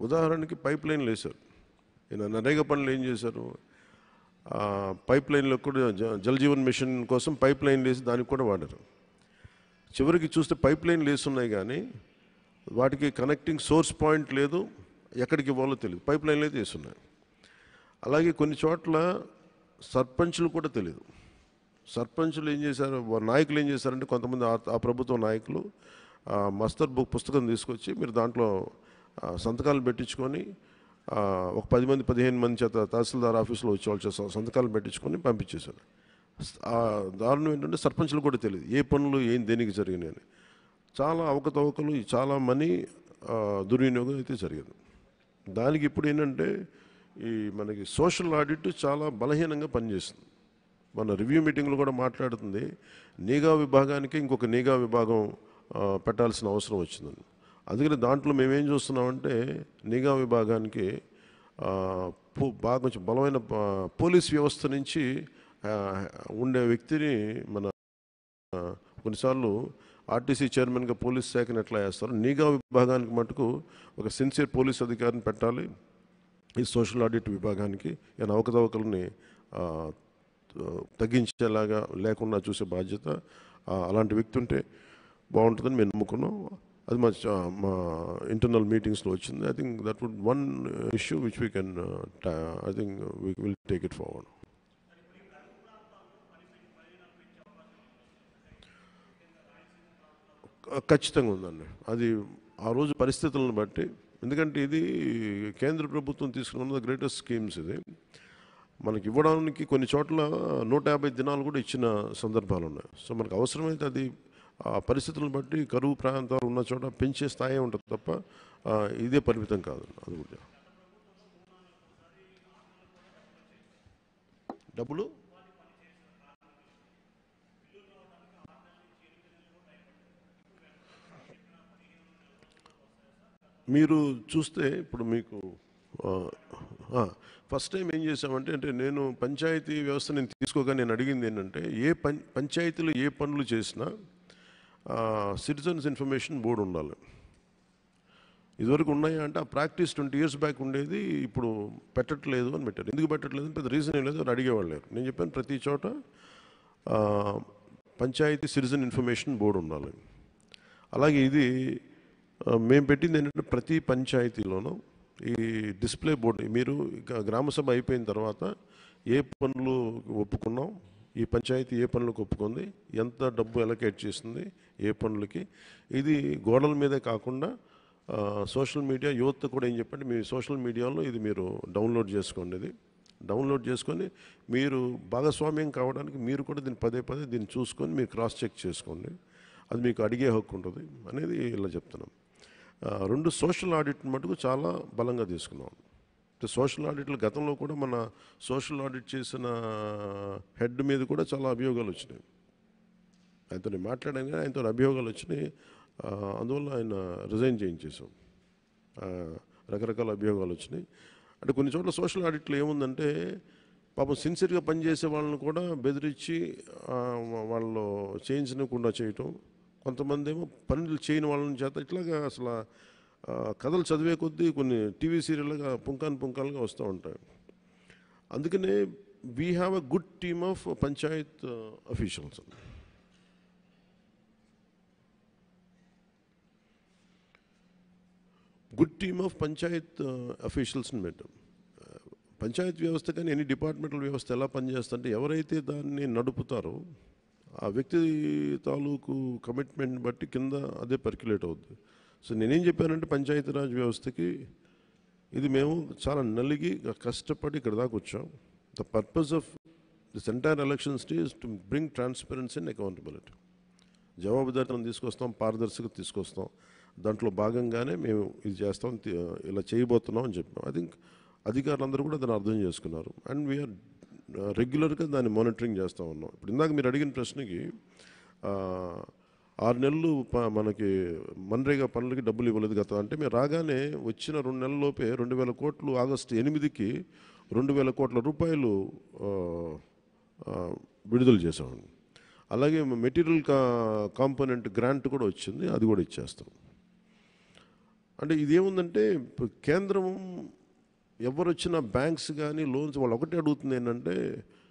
ఉదాహరణకి పైప్ లైన్లు వేశారు. ఈయన నరేగా పనులు ఏం చేశారు, పైప్ లైన్లో కూడా జల్ జీవన్ మిషన్ కోసం పైప్ లైన్లు వేసి దానికి కూడా వాడారు. చివరికి చూస్తే పైప్ లైన్లు వేస్తున్నాయి కానీ వాటికి కనెక్టింగ్ సోర్స్ పాయింట్ లేదు, ఎక్కడికి ఇవ్వాలో తెలియదు, పైప్ లైన్లు అయితే వేస్తున్నాయి. అలాగే కొన్ని చోట్ల సర్పంచులు కూడా తెలియదు. సర్పంచులు ఏం చేశారు, నాయకులు ఏం చేశారంటే కొంతమంది ఆ ప్రభుత్వ నాయకులు మస్తర్ బుక్ పుస్తకం తీసుకొచ్చి మీరు దాంట్లో సంతకాలు పెట్టించుకొని ఒక 10 మంది 15 మంది చేత తహసీల్దార్ ఆఫీసులో వచ్చి వాళ్ళు సంతకాలు పెట్టించుకొని పంపించేశారు. దారుణం ఏంటంటే సర్పంచులు కూడా తెలియదు ఏ పనులు ఏం దేనికి జరిగినాయి అని. చాలా అవకతవకలు, చాలా మనీ దుర్వినియోగం అయితే జరిగింది. దానికి ఇప్పుడు ఏంటంటే ఈ మనకి సోషల్ ఆడిట్ చాలా బలహీనంగా పనిచేస్తుంది. మన రివ్యూ మీటింగ్లో కూడా మాట్లాడుతుంది, నిఘా విభాగానికి ఇంకొక నిఘా విభాగం పెట్టాల్సిన అవసరం వచ్చిందని. అందుకని దాంట్లో మేమేం చూస్తున్నామంటే నిఘా విభాగానికి బాగా కొంచెం బలమైన పోలీస్ వ్యవస్థ నుంచి ఉండే వ్యక్తిని మన కొన్నిసార్లు ఆర్టీసీ చైర్మన్గా పోలీస్ శాఖను ఎట్లా వేస్తారు, నిఘా విభాగానికి మటుకు ఒక సిన్సియర్ పోలీస్ అధికారిని పెట్టాలి. ఈ సోషల్ ఆడిట్ విభాగానికి ఏమైనా అవకతవకల్ని తగ్గించేలాగా లేకుండా చూసే బాధ్యత అలాంటి వ్యక్తి ఉంటే బాగుంటుందని మేము నమ్ముకున్నాం. అది మా ఇంటర్నల్ మీటింగ్స్లో వచ్చింది. I think that would one issue which we can I think we will take it forward. ఖచ్చితంగా ఉందండి. అది ఆ రోజు పరిస్థితులను బట్టి, ఎందుకంటే ఇది కేంద్ర ప్రభుత్వం తీసుకున్న గ్రేటెస్ట్ స్కీమ్స్. ఇది మనకి ఇవ్వడానికి కొన్ని చోట్ల 150 దినాలు కూడా ఇచ్చిన సందర్భాలు ఉన్నాయి. సో మనకు అవసరమైతే అది ఆ పరిస్థితులను బట్టి కరువు ప్రాంతాలు ఉన్న చోట పెంచే స్థాయి ఉంటుంది తప్ప ఇదే పరిమితం కాదు. అది కూడా డబ్బులు మీరు చూస్తే ఇప్పుడు మీకు ఫస్ట్ టైం ఏం చేసామంటే, అంటే నేను పంచాయతీ వ్యవస్థ నేను తీసుకోగా నేను అడిగింది ఏంటంటే పంచాయతీలు ఏ పనులు చేసినా సిటిజన్స్ ఇన్ఫర్మేషన్ బోర్డు ఉండాలి. ఇదివరకు ఉన్నాయా అంటే ఆ ప్రాక్టీస్ 20 years బ్యాక్ ఉండేది, ఇప్పుడు పెట్టట్లేదు అని పెట్టారు. ఎందుకు పెట్టట్లేదు అని పెద్ద రీజన్ ఏం లేదు, అని అడిగేవాళ్ళు లేరు. నేను చెప్పాను ప్రతి చోట పంచాయతీ సిటిజన్ ఇన్ఫర్మేషన్ బోర్డు ఉండాలి. అలాగే ఇది మేము పెట్టింది ఏంటంటే ప్రతి పంచాయతీలోనూ ఈ డిస్ప్లే బోర్డు, మీరు గ్రామసభ అయిపోయిన తర్వాత ఏ పనులు ఒప్పుకున్నాం, ఈ పంచాయతీ ఏ పనులకు ఒప్పుకుంది, ఎంత డబ్బు అలొకేట్ చేసింది ఏ పనులకి, ఇది గోడల మీదే కాకుండా సోషల్ మీడియా యువత కూడా ఏం చెప్పండి, మీ సోషల్ మీడియాలో ఇది మీరు డౌన్లోడ్ చేసుకోండి. ఇది డౌన్లోడ్ చేసుకొని మీరు భాగస్వామ్యం కావడానికి మీరు కూడా దీన్ని పదే దీన్ని చూసుకొని మీరు క్రాస్ చెక్ చేసుకోండి. అది మీకు అడిగే హక్కు ఉంటుంది అనేది ఇలా చెప్తున్నాం. 2 సోషల్ ఆడిట్ మటుకు చాలా బలంగా తీసుకున్నాం. సోషల్ ఆడిట్లు గతంలో కూడా మన సోషల్ ఆడిట్ చేసిన హెడ్ మీద కూడా చాలా అభియోగాలు వచ్చినాయి. ఆయనతో మాట్లాడాను కానీ ఆయనతో అభియోగాలు వచ్చినాయి. అందువల్ల ఆయన రిజైన్ చేయించేసాం. రకరకాల అభియోగాలు వచ్చినాయి. అంటే కొన్ని చోట్ల సోషల్ ఆడిట్లో ఏముందంటే పాపం సిన్సియర్గా పనిచేసే వాళ్ళని కూడా బెదిరించి వాళ్ళు చేయించకుండా చేయటం, కొంతమంది ఏమో పనులు చేయని వాళ్ళని చేత ఇట్లాగా అసలు కథలు చదివే కొద్దీ కొన్ని టీవీ సీరియల్గా పుంకాలుగా వస్తూ ఉంటాయి. అందుకనే we have a good team of panchayat officials. Good team of panchayat అఫీషియల్స్ని పెట్టాం. పంచాయత్ వ్యవస్థ కానీ ఎనీ డిపార్ట్మెంటల్ వ్యవస్థ ఎలా పనిచేస్తుంటే ఎవరైతే దాన్ని నడుపుతారో ఆ వ్యక్తి తాలూకు కమిట్మెంట్ బట్టి కింద అదే పర్క్యులేట్ అవుద్ది. సో నేనేం చెప్పానంటే పంచాయతీరాజ్ వ్యవస్థకి ఇది మేము చాలా నలిగి కష్టపడి ఇక్కడ దాకా వచ్చాం. The purpose of this entire elections is to bring transparency and accountability. జవాబుదారీతనం తీసుకొస్తాం, పారదర్శకత తీసుకొస్తాం. దాంట్లో భాగంగానే మేము ఇది చేస్తాం, ఇలా చేయబోతున్నాం అని చెప్పాం. ఐ థింక్ అధికారులందరూ కూడా దాన్ని అర్థం చేసుకున్నారు. అండ్ వీఆర్ రెగ్యులర్గా దాన్ని మానిటరింగ్ చేస్తూ ఉన్నాం. ఇప్పుడు ఇందాక మీరు అడిగిన ప్రశ్నకి 6 నెలలు మనకి మన్రేగా పనులకి డబ్బులు ఇవ్వలేదు గత అంటే మేము రాగానే వచ్చిన 2 నెలల్లోపే 2,000 కోట్లు ఆగస్టు 8కి 2,000 కోట్ల రూపాయలు విడుదల చేసామండి. అలాగే మెటీరియల్ కాంపోనెంట్ గ్రాంట్ కూడా వచ్చింది, అది కూడా ఇచ్చేస్తాం. అంటే ఇదేముందంటే ఇప్పుడు కేంద్రం ఎవరు వచ్చిన బ్యాంక్స్ కానీ లోన్స్ వాళ్ళు ఒకటే అడుగుతుంది ఏంటంటే